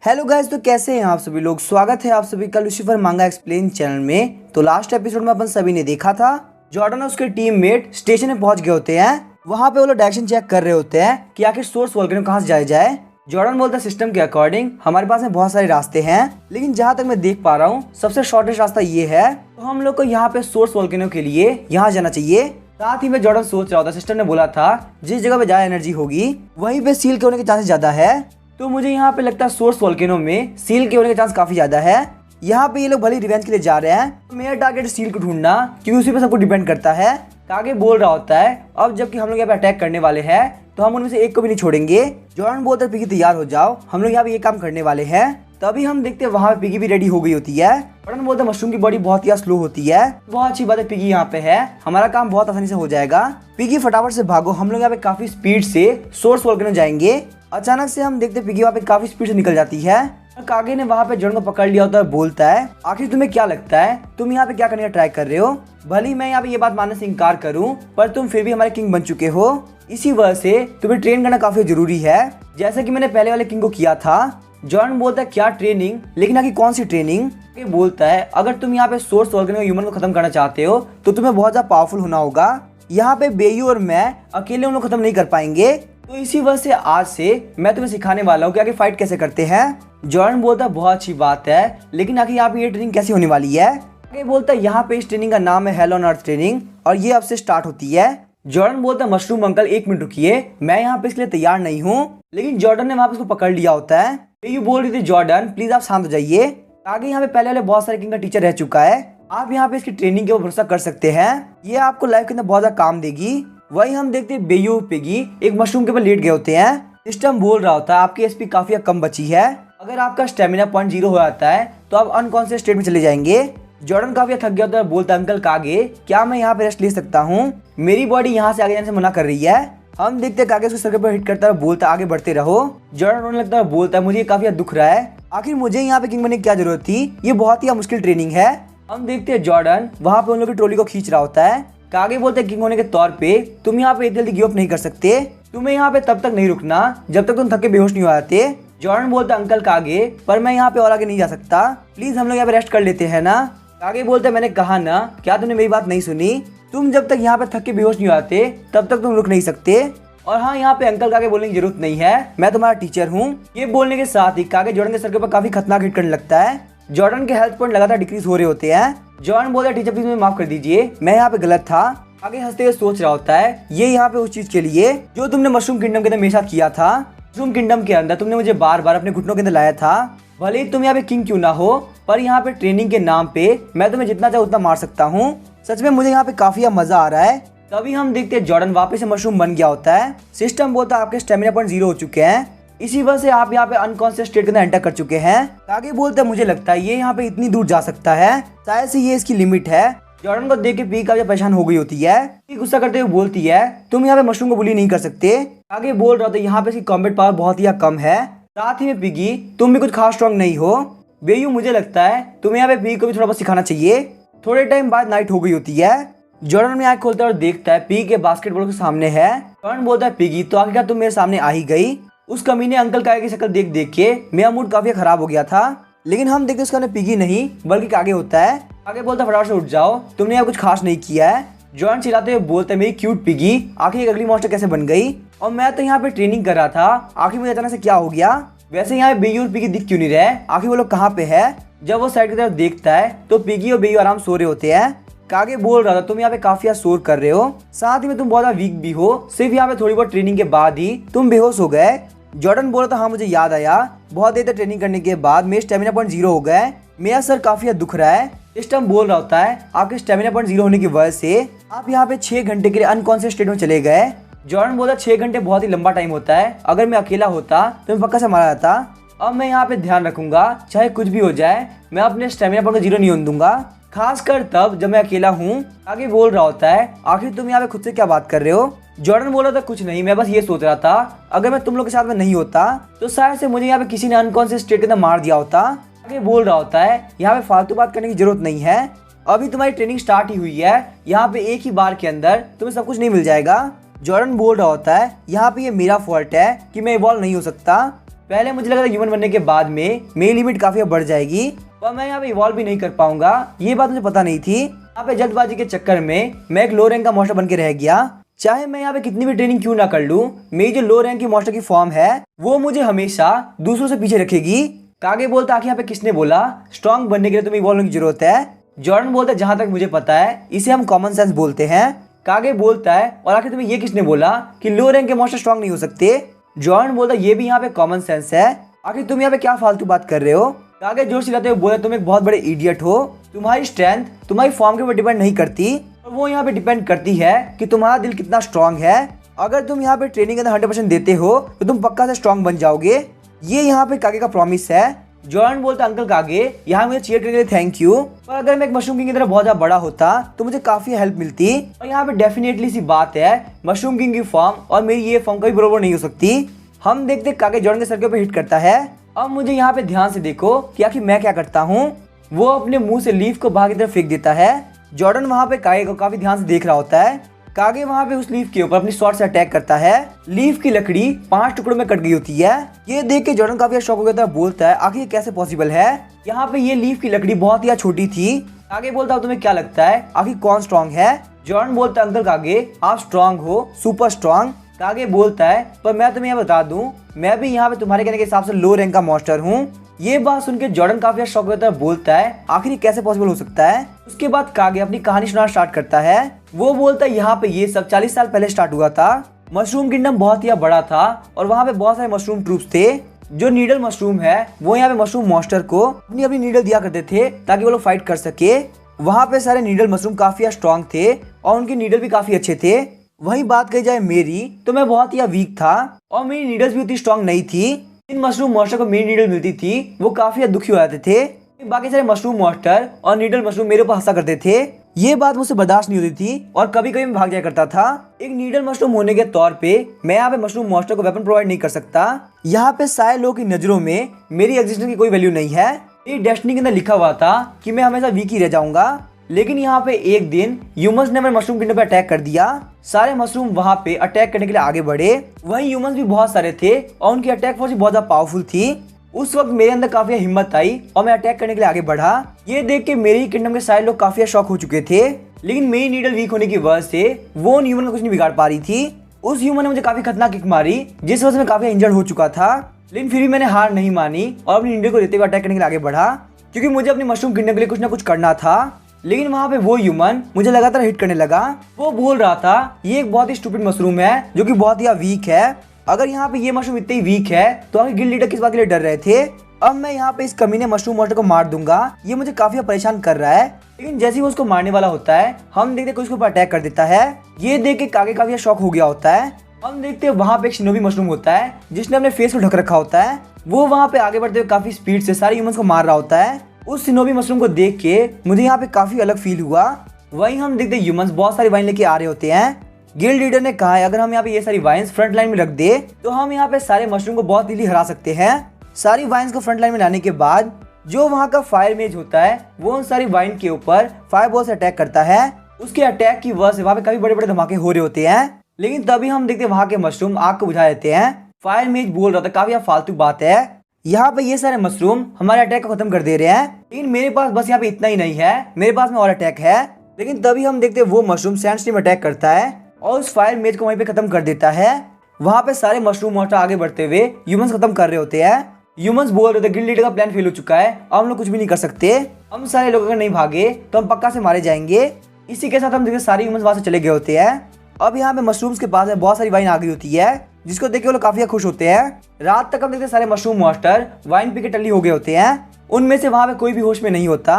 Hello guys, तो कैसे हैं आप सभी लोग। स्वागत है आप सभी का लूसीफर मांगा एक्सप्लेन चैनल में। तो लास्ट एपिसोड में अपन सभी ने देखा था जॉर्डन और उसके टीममेट स्टेशन में पहुंच गए होते हैं। वहां पे वो लोग डायरेक्शन चेक कर रहे होते हैं कि आखिर सोर्स वोल्केनो कहां से जाया जाए। जॉर्डन बोलता है सिस्टम के अकॉर्डिंग हमारे पास में बहुत सारे रास्ते हैं, लेकिन जहां तक मैं देख पा रहा हूँ सबसे शॉर्टेस्ट रास्ता ये है। तो हम लोग को यहाँ पे सोर्स वोल्केनो के लिए यहाँ जाना चाहिए। साथ ही में जॉर्डन सोच रहा होता, सिस्टम ने बोला था जिस जगह पे ज्यादा एनर्जी होगी वहीं पे सील के होने के चांसेस ज्यादा है। तो मुझे यहाँ पे लगता है सोर्स वोल्केनो में सील के होने के चांस काफी ज्यादा है। यहाँ पे ये लोग भले रिवेंज के लिए जा रहे हैं, तो मेरा टारगेट सील को ढूंढना, क्योंकि उसी पे सब कुछ डिपेंड करता है। कागे बोल रहा होता है अब जबकि हम लोग यहाँ पे अटैक करने वाले हैं तो हम उनमें से एक को भी नहीं छोड़ेंगे। जॉर्डन बोलता है पिगी तैयार हो जाओ, हम लोग यहाँ पे ये काम करने वाले हैं। तभी हम देखते हैं वहाँ पे पिगी भी रेडी हो गई होती है। जॉर्डन बोलता है मशरूम की बॉडी बहुत ही स्लो होती है। बहुत अच्छी बात है पिगी यहाँ पे है, हमारा काम बहुत आसानी से हो जाएगा। पिगी फटाफट से भागो, हम लोग यहाँ पे काफी स्पीड से सोर्स वोल्केनो जाएंगे। अचानक से हम देखते पिगी वहाँ पे काफी स्पीड से निकल जाती है। कागे ने वहाँ पे जॉर्डन को पकड़ लिया होता है, बोलता है आखिर तुम्हें क्या लगता है तुम यहाँ पे क्या करने का ट्राई कर रहे हो। भले मैं यहाँ पे ये बात मानने से इनकार करूँ, पर तुम फिर भी हमारे किंग बन चुके हो, इसी वजह से तुम्हें ट्रेन करना काफी जरूरी है, जैसा कि मैंने पहले वाले किंग को किया था। जॉर्डन बोलता है क्या ट्रेनिंग, लेकिन आखिर कौन सी ट्रेनिंग। बोलता है अगर तुम यहाँ पे सोर्स वोल्केनो ह्यूमन को खत्म करना चाहते हो तो तुम्हें बहुत ज्यादा पावरफुल होना होगा। यहाँ पे बेयू और मैं अकेले उन लोग खत्म नहीं कर पाएंगे, तो इसी वजह से आज से मैं तुम्हें सिखाने वाला हूँ कि आगे फाइट कैसे करते हैं। जॉर्डन बोलता है बहुत अच्छी बात है, लेकिन आखिर यहाँ पे ये ट्रेनिंग कैसी होने वाली है। आगे बोलता है यहाँ पे इस ट्रेनिंग का नाम है हेल ऑन अर्थ ट्रेनिंग और ये अब से स्टार्ट होती है। जॉर्डन बोलता है मशरूम अंकल एक मिनट रुकिए, मैं यहाँ पे इसके लिए तैयार नहीं हूँ। लेकिन जॉर्डन ने वहाँ पे उसको पकड़ लिया होता है। ये बोल रही थी जॉर्डन प्लीज आप शांत हो जाइए, आगे यहाँ पे पहले वाले बहुत सारे किंग का टीचर रह चुका है, आप यहाँ पे इसकी ट्रेनिंग के ऊपर भरोसा कर सकते हैं, ये आपको लाइफ के अंदर बहुत ज्यादा काम देगी। वही हम देखते हैं बेयू पिगी एक मशरूम के ऊपर लेट गए होते हैं। सिस्टम बोल रहा होता है आपकी एसपी काफी कम बची है, अगर आपका स्टेमिना 0.0 हो जाता है तो आप अनकॉन्शियस स्टेट में चले जाएंगे। जॉर्डन काफी थक गया होता है, बोलता है अंकल कागे क्या मैं यहाँ पे रेस्ट ले सकता हूँ, मेरी बॉडी यहाँ से आगे जाने से मना कर रही है। हम देखते हैं कागे उसके सर पर हिट करता है, बोलता है आगे बढ़ते रहो। जॉर्डन रोने लगता है, बोलता है मुझे काफी दुख रहा है, आखिर मुझे यहाँ पे किंग बनने की क्या जरूरत थी, ये बहुत ही मुश्किल ट्रेनिंग है। हम देखते हैं जॉर्डन वहाँ पे उन लोगों की ट्रॉली को खींच रहा होता है। कागे बोलते हैं किंग होने के तौर पे तुम यहाँ पे इतनी जल्दी गिव अप नहीं कर सकते, तुम्हें यहाँ पे तब तक नहीं रुकना जब तक तुम थक के बेहोश नहीं हो जाते। जॉर्डन बोलता है अंकल कागे पर मैं यहाँ पे और आगे नहीं जा सकता, प्लीज हम लोग यहाँ पे रेस्ट कर लेते हैं ना। कागे बोलते हैं मैंने कहा ना, क्या तुमने मेरी बात नहीं सुनी, तुम जब तक यहाँ पे थक के बेहोश नहीं हो जाते तब तक तुम रुक नहीं सकते। और हाँ यहाँ पे अंकल कागे बोलने की जरूरत नहीं है, मैं तुम्हारा टीचर हूँ। ये बोलने के साथ ही कागे जॉर्डन के सर के ऊपर काफी खतरनाक हिट करने लगता है। जॉर्डन के हेल्थ पॉइंट लगातार डिक्रीज हो रहे होते हैं। जॉर्डन बोलता है टीचर प्लीज मुझे माफ कर दीजिए, मैं यहाँ पे गलत था। आगे हंसते हुए सोच रहा होता है ये यहाँ पे उस चीज के लिए जो तुमने मशरूम किंगडम के अंदर मेरे साथ किया था। मशरूम किंगडम के अंदर तुमने मुझे बार बार अपने घुटनों के अंदर लाया था, भले ही तुम यहाँ पे किंग क्यों ना हो, पर यहाँ पे ट्रेनिंग के नाम पे मैं तुम्हें जितना चाहे उतना मार सकता हूँ। सच में मुझे यहाँ पे काफी मजा आ रहा है। तभी हम देखते हैं जॉर्डन वापस से मशरूम बन गया होता है। सिस्टम बोलता है आपके स्टेमिना 0.0 हो चुके हैं, इसी वजह से आप यहाँ पे अनकॉन्शियस स्टेट के अंदर एंटर कर चुके हैं। आगे बोलते हैं मुझे लगता है ये यहाँ पे इतनी दूर जा सकता है, शायद से ये इसकी लिमिट है। जॉर्डन को देख के पी काफी परेशान हो गई होती है। गुस्सा करते हुए बोलती है तुम यहाँ पे मशरूम को बुली नहीं कर सकते। आगे बोल रहा था यहाँ पे इसकी कॉम्बैट पावर बहुत ही कम है, साथ ही में पिगी तुम भी कुछ खास स्ट्रॉन्ग नहीं हो। बेयू मुझे लगता है तुम्हें यहाँ पे पिगी को भी थोड़ा बहुत सिखाना चाहिए। थोड़े टाइम बाद नाइट हो गई होती है। जॉर्डन में आँख खोलता है और देखता है पिगी के बास्केटबॉल के सामने है। जॉर्डन बोलता है पिगी तो आखिरकार तुम मेरे सामने आ ही गई। उस कमीने अंकल कागे की शक्ल देख देख के मेरा मूड काफी खराब हो गया था, लेकिन हम देखते उसका पिगी नहीं बल्कि कागे होता है। आगे बोलता है फटाफट से उठ जाओ, तुमने यहाँ कुछ खास नहीं किया है। जॉर्डन चिल्लाते हुए बोलते हैं मेरी क्यूट पिगी आखिर एक अगली मॉन्स्टर कैसे बन गई, और मैं तो यहाँ पे ट्रेनिंग कर रहा था, आखिर मुझे अचानक से क्या हो गया। वैसे यहाँ पे बेयू और पिगी दिख क्यों नहीं रहे, आखिर वो लोग कहाँ पे है। जब वो साइड की तरफ देखता है तो पिगी और बेयू आराम सो रहे होते हैं। कागे बोल रहा था तुम यहाँ पे काफी शोर कर रहे हो, साथ ही में तुम बहुत वीक भी हो, सिर्फ यहाँ पे थोड़ी बहुत ट्रेनिंग के बाद ही तुम बेहोश हो गए। जॉर्डन बोल रहा था हाँ मुझे याद आया, बहुत देर तक ट्रेनिंग करने के बाद मेरे स्टेमिना 0.0 हो गए, मेरा सर काफी दुख रहा है। सिस्टम बोल रहा होता है आपके स्टेमिना 0.0 होने की वजह से आप यहाँ पे 6 घंटे के लिए अनकॉन्शियस स्टेट में चले गए। जॉर्डन बोला 6 घंटे बहुत ही लंबा टाइम होता है, अगर मैं अकेला होता तो मैं पक्का से मारा जाता। अब मैं यहाँ पे ध्यान रखूंगा चाहे कुछ भी हो जाए, मैं अपने स्टेमिना 0 नहीं होने दूंगा, खासकर तब जब मैं अकेला हूँ। आगे बोल रहा होता है आखिर तुम यहाँ पे खुद से क्या बात कर रहे हो। जॉर्डन बोल रहा था कुछ नहीं, मैं बस ये सोच रहा था अगर मैं तुम लोग के साथ में नहीं होता तो शायद से मुझे यहाँ पे किसी ने अनकॉन्शियस स्टेट के अंदर मार दिया होता। आगे बोल रहा होता है यहाँ पे फालतू बात करने की जरूरत नहीं है, अभी तुम्हारी ट्रेनिंग स्टार्ट ही हुई है, यहाँ पे एक ही बार के अंदर तुम्हें सब कुछ नहीं मिल जाएगा। जॉर्डन बोल रहा होता है यहाँ पे ये मेरा फॉल्ट है कि मैं इवॉल्व नहीं हो सकता। पहले मुझे लगा था ह्यूमन बनने के बाद में मेरी लिमिट काफी बढ़ जाएगी और मैं यहाँ पे इवॉल्व भी नहीं कर पाऊंगा। ये बात मुझे पता नहीं थी। यहाँ पे जल्दबाजी के चक्कर में मैं एक लो रैंक का मॉन्स्टर बन के रह गया। चाहे मैं यहाँ पे कितनी भी ट्रेनिंग क्यों ना कर लूँ, मेरी जो लो रैंक की मॉन्स्टर की फॉर्म है वो मुझे हमेशा दूसरों से पीछे रखेगी। कागे बोलता आखिर यहाँ पे किसने बोला स्ट्रॉन्ग बनने के लिए तुम्हें इवॉल्व होने की जरूरत है। जॉर्डन बोलता है जहां तक मुझे पता है इसे हम कॉमन सेंस बोलते हैं। कागे बोलता है और आखिर तुम्हें ये किसने बोला कि लो रैंक के मॉन्स्टर स्ट्रॉन्ग नहीं हो सकते। जॉर्डन बोलता है ये भी यहाँ पे कॉमन सेंस है। आखिर तुम यहाँ पे क्या फालतू बात कर रहे हो। कागे जोर चिल्लाते हुए बोला तुम एक बहुत बड़े इडियट हो। तुम्हारी स्ट्रेंथ तुम्हारी फॉर्म के ऊपर डिपेंड नहीं करती और वो यहाँ पे डिपेंड करती है कि तुम्हारा दिल कितना स्ट्रांग है। अगर तुम यहाँ पे ट्रेनिंग के अंदर 100% देते हो तो तुम पक्का से स्ट्रांग बन जाओगे। ये यहाँ पे कागे का प्रॉमिस है। जॉर्डन बोलता अंकल कागे यहाँ मुझे चीयर करने के लिए थैंक यू, पर अगर मैं एक मशरूम किंग की तरह बहुत ज्यादा बड़ा होता तो मुझे काफी हेल्प मिलती। और यहाँ पे डेफिनेटली सी बात है मशरूम किंग की फॉर्म और मेरी ये फॉर्म कभी बराबर नहीं हो सकती। हम देखते कागे जॉर्डन के सर के ऊपर हिट करता है। अब मुझे यहाँ पे ध्यान से देखो कि आखिर मैं क्या करता हूँ। वो अपने मुंह से लीफ को बाहर की तरफ फेंक देता है। जॉर्डन वहाँ पे कागे को काफी ध्यान से देख रहा होता है। कागे वहाँ पे उस लीफ के ऊपर अपनी स्वॉर्ड से अटैक करता है। लीफ की लकड़ी 5 टुकड़ों में कट गई होती है। ये देख के जॉर्डन काफी शॉक हो गया था, बोलता है आखिर ये कैसे पॉसिबल है। यहाँ पे ये लीफ की लकड़ी बहुत ही छोटी थी। कागे बोलता है तुम्हें क्या लगता है आखिर कौन स्ट्रॉन्ग है। जॉर्डन बोलता है अंकल कागे आप स्ट्रॉन्ग हो, सुपर स्ट्रॉन्ग। कागे बोलता है पर मैं तुम्हें यहाँ बता दूं मैं भी यहाँ पे तुम्हारे कहने के हिसाब से लो रैंक का मॉन्स्टर हूँ। ये बात सुन के जॉर्डन काफी शॉक होता है, बोलता है आखिर कैसे पॉसिबल हो सकता है। उसके बाद कागे अपनी कहानी सुनाना स्टार्ट करता है। वो बोलता है यहाँ पे ये सब 40 साल पहले स्टार्ट हुआ था। मशरूम किंगडम बहुत ही बड़ा था और वहाँ पे बहुत सारे मशरूम ट्रूप्स थे। जो नीडल मशरूम है वो यहाँ पे मशरूम मॉन्स्टर को अपनी अपनी नीडल दिया करते थे ताकि वो लोग फाइट कर सके। वहाँ पे सारे नीडल मशरूम काफी स्ट्रॉन्ग थे और उनके नीडल भी काफी अच्छे थे। वही बात कही जाए मेरी तो मैं बहुत ही वीक था और मेरी नीडल्स भी उतनी स्ट्रॉन्ग नहीं थी। इन मशरूम मॉन्स्टर को मेरी नीडल मिलती थी वो काफी दुखी हो जाते थे। बाकी सारे मशरूम मॉन्स्टर और नीडल मशरूम मेरे ऊपर हंसा करते थे। ये बात मुझसे बर्दाश्त नहीं होती थी और कभी कभी मैं भाग जाया करता था। एक नीडल मशरूम होने के तौर पे मैं यहाँ पे मशरूम मॉन्स्टर को वेपन प्रोवाइड नहीं कर सकता। यहाँ पे सारे लोगों की नजरों में मेरी एग्जिस्टेंस की कोई वैल्यू नहीं है। मेरी डेस्टिनी के अंदर लिखा हुआ था कि मैं हमेशा वीक ही रह जाऊंगा। लेकिन यहाँ पे एक दिन ह्यूमंस ने मेरे मशरूम किंगडम पे अटैक कर दिया। सारे मशरूम वहाँ पे अटैक करने के लिए आगे बढ़े। वहीं ह्यूमंस भी बहुत सारे थे और उनकी अटैक फोर्स भी बहुत ज्यादा पावरफुल थी। उस वक्त मेरे अंदर काफी हिम्मत आई और मैं अटैक करने के लिए आगे बढ़ा। ये देख के मेरे ही किंगडम के सारे लोग काफी शॉक हो चुके थे। लेकिन मेरी नीडल वीक होने की वजह से वो उन ह्यूमन को कुछ नहीं बिगाड़ पा रही थी। उस ह्यूमन ने मुझे काफी खतरनाक किक मारी जिस वजह से मैं काफी इंजर्ड हो चुका था। लेकिन फिर भी मैंने हार नहीं मानी और अपनी नीडल को लेते हुए अटैक करने के लिए आगे बढ़ा क्योंकि मुझे अपनी मशरूम किंगडम के लिए कुछ ना कुछ करना था। लेकिन वहाँ पे वो ह्यूमन मुझे लगातार हिट करने लगा। वो बोल रहा था ये एक बहुत ही स्टूपिड मशरूम है जो कि बहुत ही वीक है। अगर यहाँ पे ये मशरूम इतने ही वीक है तो आगे गिल्ड लीडर किस बात के लिए डर रहे थे। अब मैं यहाँ पे इस कमीने मशरूम मॉन्स्टर को मार दूंगा, ये मुझे काफी परेशान कर रहा है। लेकिन जैसे ही वो उसको मारने वाला होता है हम देखते कोई उसके ऊपर अटैक कर देता है। ये देख के कागे काफी शॉक हो गया होता है। हम देखते हैं वहाँ पे एक शिनोबी मशरूम होता है जिसने अपने फेस को ढक रखा होता है। वो वहाँ पे आगे बढ़ते हुए काफी स्पीड से सारे ह्यूमंस को मार रहा होता है। उस शिनोबी मशरूम को देख के मुझे यहाँ पे काफी अलग फील हुआ। वहीं हम देखते ह्यूमंस बहुत सारी वाइन लेके आ रहे होते हैं। गिल्ड लीडर ने कहा है अगर हम यहाँ पे ये सारी वाइन्स फ्रंट लाइन में रख दे तो हम यहाँ पे सारे मशरूम को बहुत इजीली हरा सकते हैं। सारी वाइन्स को फ्रंट लाइन में लाने के बाद जो वहाँ का फायर मेज होता है वो उन सारी वाइन के ऊपर फायर बॉल से अटैक करता है। उसके अटैक की वजह से वहाँ पे काफी बड़े बड़े धमाके हो रहे होते हैं। लेकिन तभी हम देखते वहाँ के मशरूम आग को बुझा देते हैं। फायर मेज बोल रहा था काफी फालतू बात है, यहाँ पे ये सारे मशरूम हमारे अटैक को खत्म कर दे रहे हैं। लेकिन मेरे पास बस यहाँ पे इतना ही नहीं है, मेरे पास में और अटैक है। लेकिन तभी हम देखते वो मशरूम सैंडस्ट्रीम अटैक करता है और उस फायर मेज को वहीं पे खत्म कर देता है। वहाँ पे सारे मशरूम मॉन्स्टर आगे बढ़ते हुए ह्यूमंस खत्म कर रहे होते हैं। ह्यूमंस बोल रहे थे गिल्ड लीडर का प्लान फेल हो चुका है, अब हम लोग कुछ भी नहीं कर सकते। हम सारे लोग अगर नहीं भागे तो हम पक्का से मारे जाएंगे। इसी के साथ हम देखते सारे ह्यूमंस वहाँ से चले गए होते हैं। अब यहाँ पे मशरूम्स के पास में बहुत सारी वाइन आ गई होती है जिसको देख के वो लोग काफी खुश होते हैं। रात तक हम देखते सारे मशरूम मॉन्स्टर वाइन पी के टल्ली हो गए होते हैं। उनमें से वहाँ पे कोई भी होश में नहीं होता।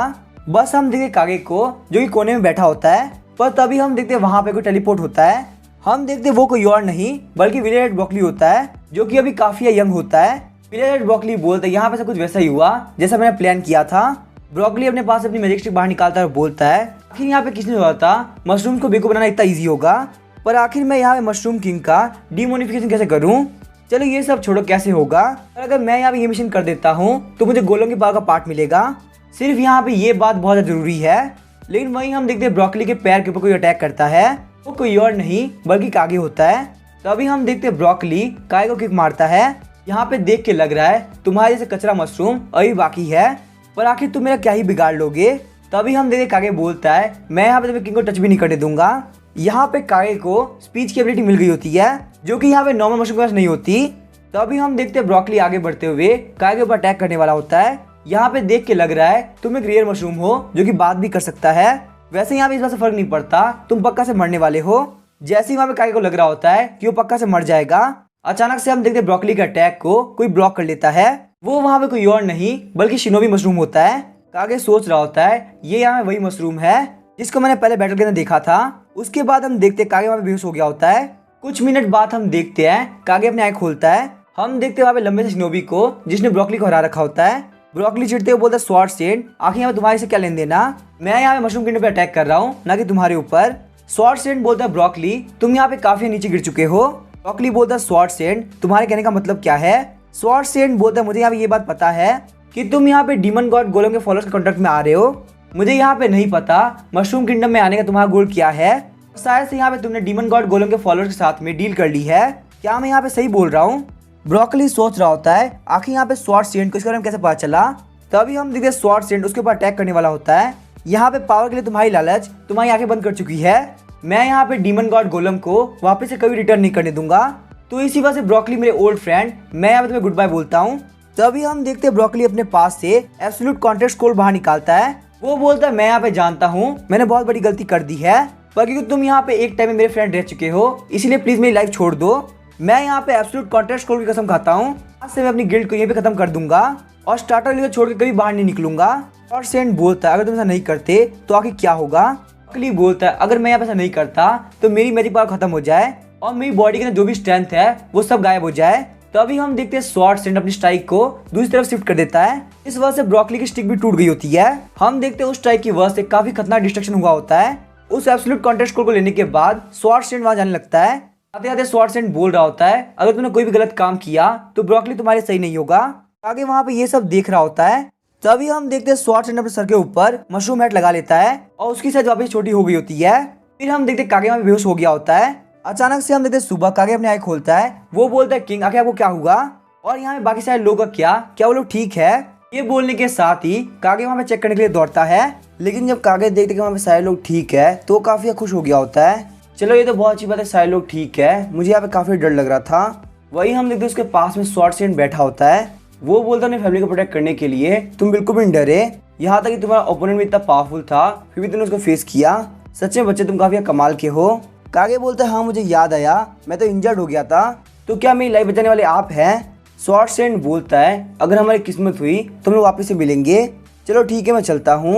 बस हम देखते कागे को जो कि कोने में बैठा होता है। पर तभी हम देखते वहाँ पे कोई टेलीपोर्ट होता है। हम देखते वो कोई और नहीं बल्कि विलेट ब्रोकली होता है जो कि अभी काफी यंग होता है। विलेट ब्रोकली बोलते यहाँ पे सब कुछ वैसा ही हुआ जैसा मैंने प्लान किया था। ब्रोकली अपने पास अपनी मैजिक स्टिक बाहर निकालता है और बोलता है आखिर यहाँ पे किसने सोचा था मशरूम को बेवकूफ बनाना इतना ईजी होगा, पर आखिर मैं यहाँ पे मशरूम किंग का डिमोनिफिकेशन कैसे करूँ। चलो ये सब छोड़ो कैसे होगा, और अगर मैं यहाँ पे ये मिशन कर देता हूँ तो मुझे गोलों की पावर का पार्ट मिलेगा। सिर्फ यहाँ पे ये बात बहुत जरूरी है। लेकिन वहीं हम देखते हैं ब्रोकली के पैर के ऊपर कोई अटैक करता है, वो कोई और नहीं बल्कि कागे होता है। तभी हम देखते हैं ब्रोकली कागे को किक मारता है। यहाँ पे देख के लग रहा है तुम्हारे जैसे कचरा मशरूम अभी बाकी है, पर आखिर तुम मेरा क्या ही बिगाड़ लोगे। तभी हम देखे कागे बोलता है मैं यहाँ पे तुम्हें किंग को टच भी नहीं करने दूंगा। यहाँ पे कागे को स्पीच की एबिलिटी मिल गई होती है जो कि यहाँ पे नॉर्मल मशरूम के पास नहीं होती। तभी हम देखते हैं ब्रोकली आगे बढ़ते हुए कागे के ऊपर अटैक करने वाला होता है। यहाँ पे देख के लग रहा है तुम एक रेयर मशरूम हो जो कि बात भी कर सकता है। वैसे यहाँ पे इस बात से फर्क नहीं पड़ता, तुम पक्का से मरने वाले हो। जैसे ही वहाँ पे कागे को लग रहा होता है कि वो पक्का से मर जाएगा, अचानक से हम देखते हैं ब्रोकली के अटैक को कोई ब्लॉक कर लेता है। वो वहाँ पे कोई और नहीं बल्कि शिनोबी मशरूम होता है। कागे सोच रहा होता है ये यहाँ वही मशरूम है जिसको मैंने पहले बैटल के अंदर देखा था। उसके बाद हम देखते हैं कागे वहाँ पे बेहोश हो गया होता है। कुछ मिनट बाद हम देखते हैं कागे अपनी आँख खोलता है। हम देखते हैं वहाँ पे लंबे से शिनोबी को जिसने ब्रोकली को हरा रखा होता है। ब्रोकली चिढ़ते हुए बोलता है स्वॉर्ड सेंट, आखिर यहाँ पे तुम्हारे से क्या लेन देना, मैं यहाँ पे मशरूम किंगडम पे अटैक कर रहा हूँ ना कि तुम्हारे ऊपर। स्वॉर्ड सेंट बोलता है ब्रोकली तुम यहाँ पे काफी नीचे गिर चुके हो। ब्रोकली बोलता है स्वॉर्ड सेंट तुम्हारे कहने का मतलब क्या है। स्वॉर्ड सेंट बोलता है मुझे यहाँ पे ये बात पता है कि तुम यहाँ पे डीमन गॉड गोलम के फॉलोअर्स के कॉन्ट्रैक्ट में आ रहे हो। मुझे यहाँ पे नहीं पता मशरूम किंगडम में आने का तुम्हारा गोल क्या है। शायद से यहाँ पे तुमने डीमन गॉड गोलम के फॉलोअर्स के साथ में डील कर ली है। क्या मैं यहाँ पे सही बोल रहा हूँ। ब्रोकली सोच रहा होता है आखिर यहाँ पे स्वॉर्ड सेंट को इसके बारे में कैसे पता चला। तभी हम देखते हैं स्वॉर्ड सेंट उसके ऊपर अटैक करने वाला होता है। यहाँ पे पावर के लिए तुम्हारी लालच तुम्हारी आंखें बंद कर चुकी है। मैं यहाँ पे डीमन गॉड गोलम को वापस से कभी रिटर्न नहीं करने दूंगा। तो इसी वजह से ब्रोकली मेरे ओल्ड फ्रेंड मैं यहाँ पे तुम्हें गुड बाय बोलता हूँ। तभी हम देखते हैं ब्रोकली अपने पास से एब्सोल्यूट कॉन्टेक्ट स्कोर बाहर निकालता है। वो बोलता है मैं यहाँ पे जानता हूँ मैंने बहुत बड़ी गलती कर दी है, पर क्योंकि तुम यहाँ पे एक टाइम में मेरे फ्रेंड रह चुके हो इसलिए प्लीज मेरी लाइफ छोड़ दो। मैं यहाँ पे एब्सोल्यूट कॉन्टेक्ट स्कोर की कसम खाता हूँ आज से मैं अपनी गिल्ड को यहीं पे खत्म कर दूंगा और स्टार्टर लीग छोड़ के कभी बाहर नहीं निकलूंगा। और सेंट बोलता है अगर तुम ऐसा नहीं करते तो आखिर क्या होगा। ब्रोकली बोलता है अगर मैं यहाँ पे ऐसा नहीं करता तो मेरी मैजिक पावर खत्म हो जाए और मेरी बॉडी के अंदर जो भी स्ट्रेंथ है वो सब गायब हो जाए। तभी हम देखते हैं स्वॉर्ड सेंट अपनी स्ट्राइक को दूसरी तरफ शिफ्ट कर देता है। इस वजह से ब्रोकली की स्टिक भी टूट गई होती है। हम देखते हैं उस स्ट्राइक की वजह से काफी खतरनाक डिस्ट्रक्शन हुआ होता है। उस एब्सोल्यूट कॉन्टेक्ट स्कोर को लेने के बाद स्वॉर्ड सेंट वहां जाने लगता है। आते आते स्वॉर्ड सेंट बोल रहा होता है अगर तुमने कोई भी गलत काम किया तो ब्रोकली तुम्हारे सही नहीं होगा। आगे वहां पे ये सब देख रहा होता है। तभी हम देखते हैं स्वॉर्ड सेंट अपने सर के ऊपर मशरूम हैट लगा लेता है और उसकी साइज वापस छोटी हो गई होती है। फिर हम देखते कागे वहां पे बेहोश हो गया होता है। अचानक से हम देखते सुबह कागे अपनी आँख खोलता है। वो बोलता है किंग आखिर आपको क्या हुआ और यहाँ पे बाकी सारे लोगों का क्या वो लोग ठीक है। ये बोलने के साथ ही कागे वहाँ पे चेक करने के लिए दौड़ता है। लेकिन जब कागे देखते कि वहाँ पे सारे लोग ठीक है तो वो काफी खुश हो गया होता है। चलो ये तो बहुत अच्छी बात है सारे लोग ठीक है, मुझे यहाँ पे काफी डर लग रहा था। वही हम देखते उसके पास में स्वॉर्ड सेंट बैठा होता है। वो बोलता है अपनी फैमिली को प्रोटेक्ट करने के लिए तुम बिल्कुल भी नहीं डरे, यहाँ तक कि तुम्हारा ओपोनेंट भी इतना पावरफुल था फिर भी तुमने उसको फेस किया। सच में बच्चे तुम काफी कमाल के हो। कागे बोलता है हाँ मुझे याद आया मैं तो इंजर्ड हो गया था, तो क्या मेरी लाइफ बचाने वाले आप हैं। स्वॉर्ड सेंट बोलता है अगर हमारी किस्मत हुई तो हम लोग वापस से मिलेंगे। चलो ठीक है मैं चलता हूँ।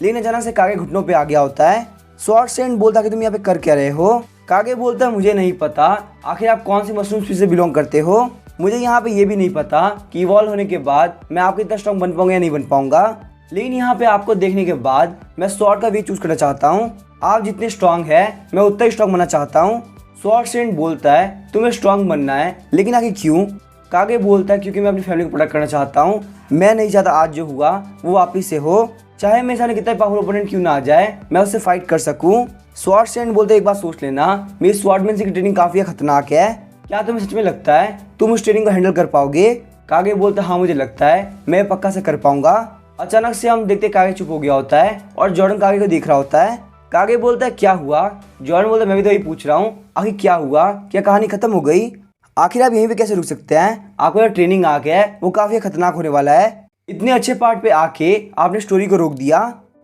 लेकिन अचानक से कागे घुटनों पे आ गया होता है। स्वॉर्ड सेंट बोलता है कि तुम यहाँ पे कर क्या रहे हो। कागे बोलता है मुझे नहीं पता आखिर आप कौन सी मशरूम स्पीशीज से बिलोंग करते हो। मुझे यहाँ पे ये भी नहीं पता कि इवॉल्व होने के बाद मैं आपको इतना स्ट्रॉन्ग बन पाऊंगा या नहीं बन पाऊंगा। लेकिन यहाँ पे आपको देखने के बाद मैं स्वॉर्ड का वे चूज करना चाहता हूँ। आप जितने स्ट्रॉन्ग है मैं उतना ही स्ट्रॉन्ग बनना चाहता हूँ। स्वॉर्ड सेंट बोलता है तुम्हें स्ट्रॉन्ग बनना है लेकिन आखिर क्यों। कागे बोलता है क्योंकि मैं अपनी फैमिली को प्रोटेक्ट करना चाहता हूँ। मैं नहीं चाहता आज जो हुआ वो वापिस से हो, चाहे मेरे सामने कितना पावरफुल ओपोनेंट क्यों ना आ जाए मैं उससे फाइट कर सकूँ। स्वॉर्ड सेंट बोलते हैं एक बात सोच लेना मेरी स्वॉर्डमैन की ट्रेनिंग काफी खतरनाक है, क्या तुम्हें सच में लगता है तुम उस ट्रेनिंग को हैंडल कर पाओगे। कागे बोलता है हाँ मुझे लगता है मैं पक्का से कर पाऊंगा। अचानक से हम देखते कागे चुप हो गया होता है और जॉर्डन कागे को देख रहा होता है। कागे बोलता है क्या हुआ। जॉर्डन बोलता है मैं भी तो यही पूछ रहा हूँ आखिर क्या हुआ, क्या कहानी खत्म हो गई। आखिर आप यहीं पे कैसे रुक सकते हैं, आपको जो ट्रेनिंग आ गया है वो काफी खतरनाक होने वाला है। इतने अच्छे पार्ट पे आके आपने स्टोरी को रोक दिया।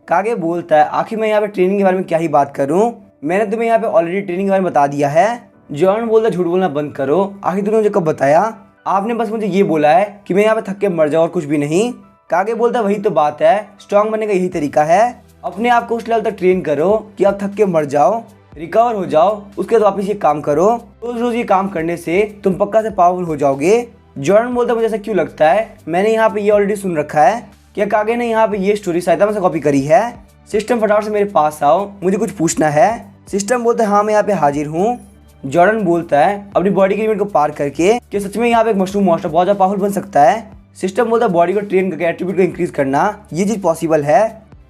कागे बोलता है आखिर मैं यहाँ पे ट्रेनिंग के बारे में क्या ही बात करूँ, मैंने तुम्हें यहाँ पे ऑलरेडी ट्रेनिंग के बारे में बता दिया है। जॉर्डन बोलता है झूठ बोलना बंद करो, आखिर तुमने मुझे कब बताया, आपने बस मुझे ये बोला है कि मैं यहाँ पे थक के मर जाऊँ और कुछ भी नहीं। कागे बोलता है वही तो बात है, स्ट्रॉन्ग बनने का यही तरीका है, अपने आप को उस लेवल तक ट्रेन करो कि आप थक के मर जाओ, रिकवर हो जाओ, उसके बाद वापस ये काम करो। रोज रोज ये काम करने से तुम पक्का से पावरफुल हो जाओगे। जॉर्डन बोलता है मुझे ऐसा क्यों लगता है, मैंने यहाँ पे ये ऑलरेडी सुन रखा है, क्या कागे ने यहाँ पे ये स्टोरी साइतामा से कॉपी करी है। सिस्टम फटाफट से मेरे पास आओ, मुझे कुछ पूछना है। सिस्टम बोलता है हाँ मैं यहाँ पे हाजिर हूँ। जॉर्डन बोलता है अपनी बॉडी के लिमिट को पार करके कि सच में यहाँ पे एक मशरूम मॉन्स्टर बहुत ज़्यादा पावरफुल बन सकता है। सिस्टम बोलता है बॉडी को ट्रेन करके एट्रीब्यूट को इंक्रीज करना ये चीज़ पॉसिबल है।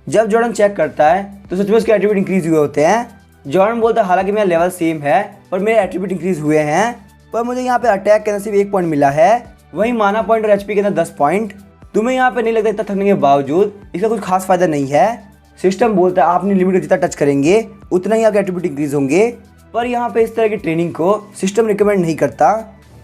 जब जॉर्डन चेक करता है तो सच में उसके एट्रीब्यूट इंक्रीज हुए होते हैं। जॉर्डन बोलता है हालांकि मेरा लेवल सेम है पर मेरे एट्रीब्यूट इंक्रीज हुए हैं, पर मुझे यहाँ पे अटैक करने से भी 1 पॉइंट मिला है। वहीं माना पॉइंट और एचपी के अंदर 10 पॉइंट। तुम्हें यहाँ पे नहीं लगता इतना थकने के बावजूद इसका कुछ खास फायदा नहीं है। सिस्टम बोलता है आपने लिमिट को जितना टच करेंगे उतना ही आपके एट्रीब्यूट इंक्रीज होंगे, पर यहाँ पे इस तरह की ट्रेनिंग को सिस्टम रिकमेंड नहीं करता।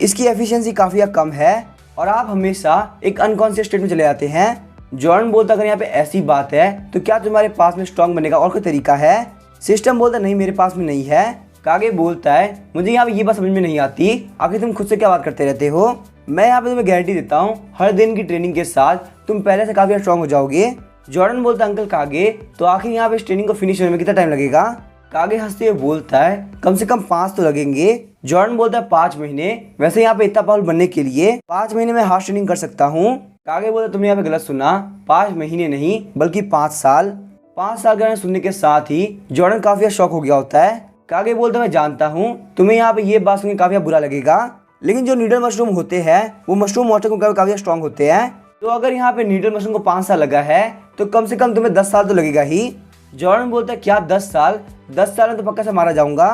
इसकी एफिशिएंसी काफ़ी कम है और आप हमेशा एक अनकॉन्शियस स्टेट में चले जाते हैं। जॉर्डन बोलता अगर यहाँ पे ऐसी बात है तो क्या तुम्हारे पास में स्ट्रॉन्ग बनने का और कोई तरीका है? सिस्टम बोलता नहीं मेरे पास में नहीं है। कागे बोलता है मुझे यहाँ पे ये बात समझ में नहीं आती, आखिर तुम खुद से क्या बात करते रहते हो? मैं यहाँ पे तुम्हें गारंटी देता हूँ हर दिन की ट्रेनिंग के साथ तुम पहले से काफ़ी स्ट्रॉन्ग हो जाओगे। जॉर्डन बोलता अंकल कागे तो आखिर यहाँ पे इस ट्रेनिंग को फिनिश होने में कितना टाइम लगेगा? कागे हंसते हुए बोलता है कम से कम 5 तो लगेंगे। जॉर्डन बोलता है 5 महीने? वैसे यहाँ पे इतना पावरफुल बनने के लिए 5 महीने में हार्ड ट्रेनिंग कर सकता हूँ। कागे बोलता तुमने यहाँ पे गलत सुना, 5 महीने नहीं बल्कि 5 साल। 5 साल का सुनने के साथ ही जॉर्डन काफी शॉक हो गया होता है। कागे बोलता मैं जानता हूँ तुम्हें यहाँ पे ये बात सुनकर काफी बुरा लगेगा, लेकिन जो नीडल मशरूम होते हैं वो मशरूम मॉन्स्टर को काफी स्ट्रॉन्ग होते हैं। तो अगर यहाँ पे नीडल मशरूम को 5 साल लगा है तो कम से कम तुम्हें 10 साल तो लगेगा ही। जॉर्डन बोलता है क्या 10 साल? 10 साल में तो पक्का से मारा जाऊंगा।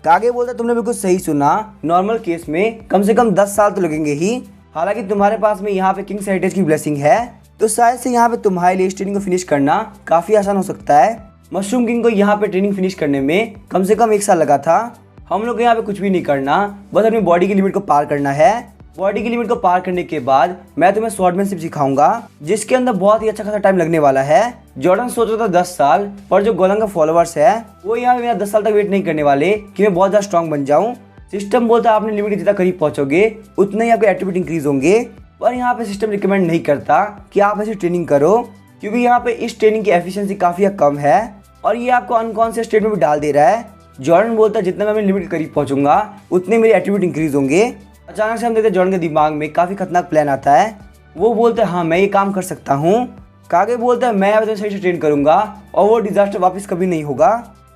कागे बोलता तुमने बिल्कुल सही सुना, नॉर्मल केस में कम से कम 10 साल तो लगेंगे ही। हालांकि तुम्हारे पास में यहाँ पे किंग्स हेरिटेज की ब्लेसिंग है तो शायद से यहाँ पे तुम्हारे लिए इस ट्रेनिंग को फिनिश करना काफी आसान हो सकता है। मशरूम किंग को यहाँ पे ट्रेनिंग फिनिश करने में कम से कम 1 साल लगा था। हम लोग को यहाँ पे कुछ भी नहीं करना, बस अपनी बॉडी की लिमिट को पार करना है। बॉडी की लिमिट को पार करने के बाद मैं तुम्हें स्वॉर्डमैनशिप सिखाऊंगा जिसके अंदर बहुत ही अच्छा खासा टाइम लगने वाला है। जॉर्डन सोच रहा था 10 साल, पर जो गोलंग का फॉलोअर्स है वो यहाँ पे मेरा 10 साल तक वेट नहीं करने वाले कि मैं बहुत ज़्यादा स्ट्रॉन्ग बन जाऊँ। सिस्टम बोलता है आपने लिमिट के जितना करीब पहुंचोगे उतने ही आपके एट्रीब्यूट इंक्रीज होंगे, पर यहाँ पे सिस्टम रिकमेंड नहीं करता कि आप ऐसी ट्रेनिंग करो क्योंकि यहाँ पे इस ट्रेनिंग की एफिशिएंसी काफ़ी कम है और ये आपको अनकॉन्शियस स्टेट में भी डाल दे रहा है। जॉर्डन बोलता है जितना मैं अपनी लिमिट के करीब पहुंचूंगा उतने मेरे एट्रीब्यूट इंक्रीज होंगे। अचानक से हम देखते हैं जॉर्डन के दिमाग में काफ़ी खतरनाक प्लान आता है। वो बोलता है हाँ मैं ये काम कर सकता हूँ। कागे बोलता है मैं अब सही से ट्रेन करूंगा और वो डिजास्टर वापस कभी नहीं होगा,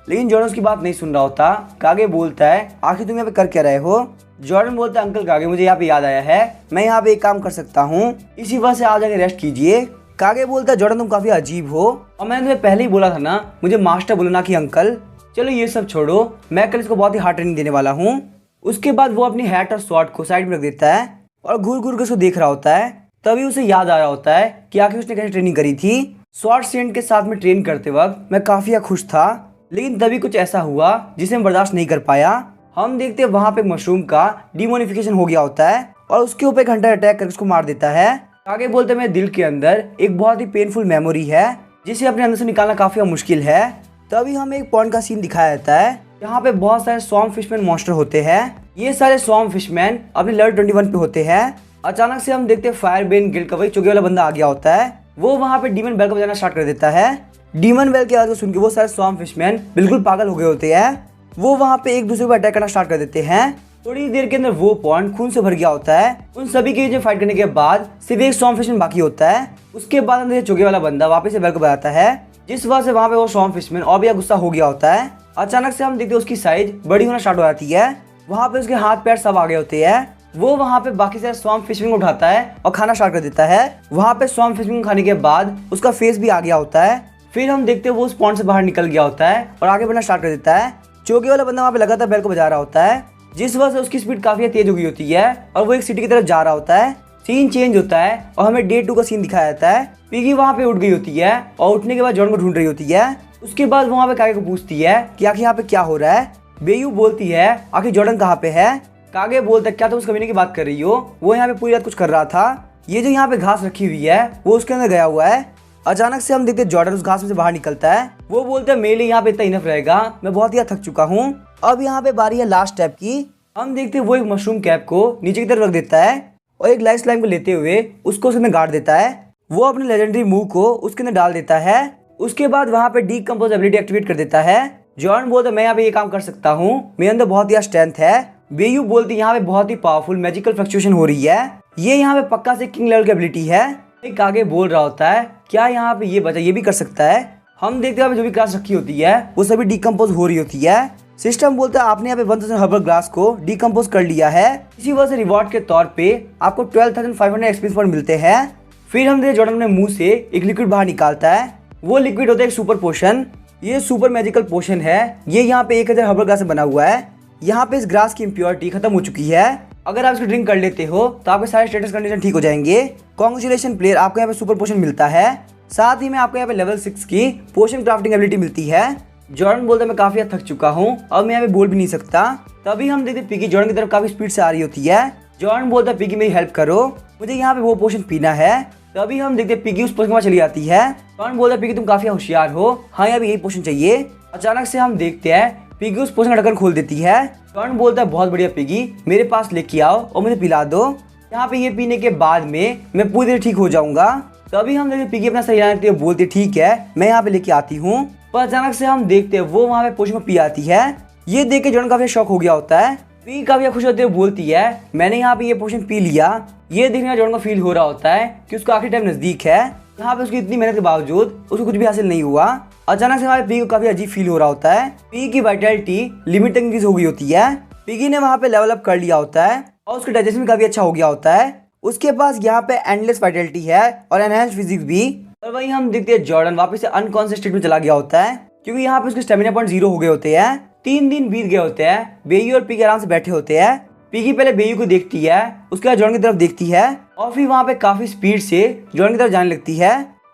लेकिन जॉर्डन उसकी बात नहीं सुन रहा होता। कागे बोलता है आखिर तुम यहाँ पे कर क्या रहे हो? जॉर्डन बोलता है अंकल कागे मुझे यहाँ पे याद आया है, मैं यहाँ पे एक काम कर सकता हूँ, इसी वजह से आ जाके रेस्ट कीजिए। कागे बोलता है जॉर्डन तुम काफी अजीब हो और मैंने तुम्हें पहले ही बोला था ना मुझे मास्टर बोलो ना कि अंकल। चलो ये सब छोड़ो, मैं कल इसको बहुत ही हार्ड ट्रेनिंग देने वाला हूँ। उसके बाद वो अपनी हैट और स्वॉर्ड को साइड में रख देता है और घूर घूर कर उसको देख रहा होता है। तभी उसे याद आ रहा होता है कि आखिर उसने कैसे ट्रेनिंग करी थी। स्वॉर्ड सेंट के साथ में ट्रेन करते वक्त मैं काफी खुश था, लेकिन तभी कुछ ऐसा हुआ जिसे मैं बर्दाश्त नहीं कर पाया। हम देखते हैं वहाँ पे मशरूम का डिमोनिफिकेशन हो गया होता है और उसके ऊपर एक हंटर अटैक करके उसको मार देता है। आगे बोलते हैं मेरे दिल के अंदर एक बहुत ही पेनफुल मेमोरी है जिसे अपने अंदर से निकालना काफी मुश्किल है। तभी हमें एक पॉइंट का सीन दिखाया जाता है, यहाँ पे बहुत सारे स्वॉर्म फिशमैन मॉन्स्टर होते हैं। ये सारे स्वॉर्म फिशमैन अपने लेवल 21 पे होते हैं। अचानक से हम देखते हैं फायरबेन गिल्ड का वही चुगे वाला बंदा आ गया होता है। वो वहाँ पे डीमन बेल को बजाना स्टार्ट कर देता है। डीमन बेल की आवाज को सुन के वो सारे स्वॉर्म फिशमैन बिल्कुल पागल हो गए होते हैं। वो वहाँ पे एक दूसरे को अटैक करना स्टार्ट कर देते हैं। थोड़ी देर के अंदर वो पॉइंट खून से भर गया होता है। उन सभी के बीच फाइट करने के बाद सिर्फ एक स्वॉर्म फिशमैन बाकी होता है। उसके बाद अंदर चुगे वाला बंदा वापस से बेल को बजाता है, जिस वजह से वहाँ पे वो स्वॉर्म फिशमैन और भी गुस्सा हो गया होता है। अचानक से हम देखते हैं उसकी साइज बड़ी होना स्टार्ट हो जाती है। वहाँ पे उसके हाथ पैर सब आ गए होते हैं। वो वहाँ पे बाकी सारे स्वॉर्म फिशमैन को उठाता है और खाना स्टार्ट कर देता है। वहाँ पे स्वॉर्म फिशमैन खाने के बाद उसका फेस भी आ गया होता है। फिर हम देखते हैं वो उस पॉन्ड से बाहर निकल गया होता है और आगे बढ़ना स्टार्ट कर देता है। चौके वाला बंदा वहाँ पे लगातार बेल को बजा रहा होता है, जिस वजह से उसकी स्पीड काफी तेज हो गई होती है और वो एक सिटी की तरफ जा रहा होता है। सीन चेंज होता है और हमें डे 2 का सीन दिखाया जाता है। पिगी वहाँ पे उठ गई होती है और उठने के बाद जॉन को ढूंढ रही होती है। उसके बाद वहाँ पे कागे को पूछती है कि आखिर यहाँ पे क्या हो रहा है। बेयू बोलती है आखिर जॉर्डन कहाँ पे है। कागे बोलता है क्या तुम उस कमीने की बात कर रही हो, वो यहाँ पे पूरी रात कुछ कर रहा था। ये जो यहाँ पे घास रखी हुई है वो उसके अंदर गया हुआ है। अचानक से हम देखते हैं जॉर्डन उस घास में से बाहर निकलता है। वो बोलता है मेरे लिए यहाँ पे इतना इनफ रहेगा, मैं बहुत ही थक चुका हूँ। अब यहाँ पे बारी है लास्ट स्टेप की। हम देखते हैं वो एक मशरूम कैप को नीचे की तरफ रख देता है और एक लाइफ स्लाइम को लेते हुए उसको उसके अंदर गाड़ देता है। वो अपने लेजेंडरी मूव को उसके अंदर डाल देता है। उसके बाद वहाँ पे डीकंपोज एबिलिटी एक्टिवेट कर देता है। जॉर्डन बोलता है मैं यहाँ पे ये काम कर सकता हूँ, मेरे अंदर बहुत ही स्ट्रेंथ है। बेयू बोलती है यहाँ पे बहुत ही पावरफुल मैजिकल फ्लक्चुएशन हो रही है, ये यहाँ पे पक्का से किंग लेवल की एबिलिटी है। एक आगे बोल रहा होता है क्या यहाँ पे ये बचा ये भी कर सकता है। हम देखते हैं जो भी क्लास रखी होती है वो सभी डीकंपोज हो रही होती है। सिस्टम बोलता है आपने यहाँ पे 1000 हर्बल ग्रास को डीकंपोज कर लिया है, इसी वजह से रिवॉर्ड के तौर पे आपको 12,500 एक्सपीरियंस पॉइंट मिलते हैं। फिर हम देखते जॉर्डन अपने मुंह से एक लिक्विड बाहर निकालता है। वो लिक्विड होता है एक सुपर पोशन। ये सुपर मैजिकल पोशन है। ये यहाँ पे 1000 हर्बल ग्रास से बना हुआ है। यहाँ पे इस ग्रास की इम्प्योरिटी खत्म हो चुकी है। अगर आप इसकी ड्रिंक कर लेते हो तो आपके सारे स्टेटस कंडीशन ठीक हो जाएंगे। कॉन्ग्रेचुलेशन प्लेयर, आपको यहाँ पे सुपर पोशन मिलता है। साथ ही में आपको यहाँ पे लेवल 6 की पोशन क्राफ्टिंग एबिलिटी मिलती है। जॉर्डन बोलता है मैं काफी थक चुका हूँ, अब मैं यहाँ पे बोल भी नहीं सकता। तभी हम देखते पिगी जॉर्डन की तरफ काफी स्पीड से आ रही होती है। जॉर्डन बोलता है पिगी मेरी हेल्प करो, मुझे यहाँ पे वो पोशन पीना है। तभी हम देखते पिगी उस पोशन के पास चली आती है। जॉर्डन बोलता है पिगी तुम काफी होशियार हो, हाँ यहाँ पे यही पोशन चाहिए। अचानक से हम देखते हैं पिगी उस पोशन का ढक्कन खोल देती है। जॉर्डन बोलता है बहुत बढ़िया पिगी, मेरे पास लेके आओ और मुझे पिला दो, यहाँ पे ये पीने के बाद में मैं पूरी तरह ठीक हो जाऊंगा। तभी हम देखते पिगी अपना सही जानती है, बोलती ठीक है मैं यहाँ पे लेके आती हूँ। पर अचानक से हम देखते हैं वो वहाँ पे पोशन में पी आती है। ये देख के जॉर्डन काफी शॉक हो गया होता है। पिगी काफी खुश होते हुए बोलती है मैंने यहाँ पे ये पोशन पी लिया। ये देखने का जॉर्डन को फील हो रहा होता है कि उसका आखिरी टाइम नजदीक है। यहाँ पे उसकी इतनी मेहनत के बावजूद उसको कुछ भी हासिल नहीं हुआ। अचानक से हमारे पिगी को काफी अजीब फील हो रहा होता है। पिगी की वाइटलिटी लिमिट तक इंक्रीज हो गई होती है। पिगी ने वहाँ पे लेवल अप कर लिया होता है और उसका डाइजेशन भी काफी अच्छा हो गया होता है। उसके पास यहाँ पे एंडलेस वाइटलिटी है और एनहांस्ड फिजिक्स भी। और वहीं हम देखते हैं जॉर्डन वापस से अनकॉन्शियस स्टेट में चला गया होता है, क्योंकि यहाँ पे उसके स्टेमिना पॉइंट 0 हो गए होते हैं। 3 दिन बीत गए होते हैं। बेयू और पिगी आराम से बैठे होते हैं। पिगी पहले बेयू को देखती है, उसके बाद जॉर्डन की तरफ देखती है और फिर वहाँ पे काफी स्पीड से जॉर्डन की तरफ जाने लगती है।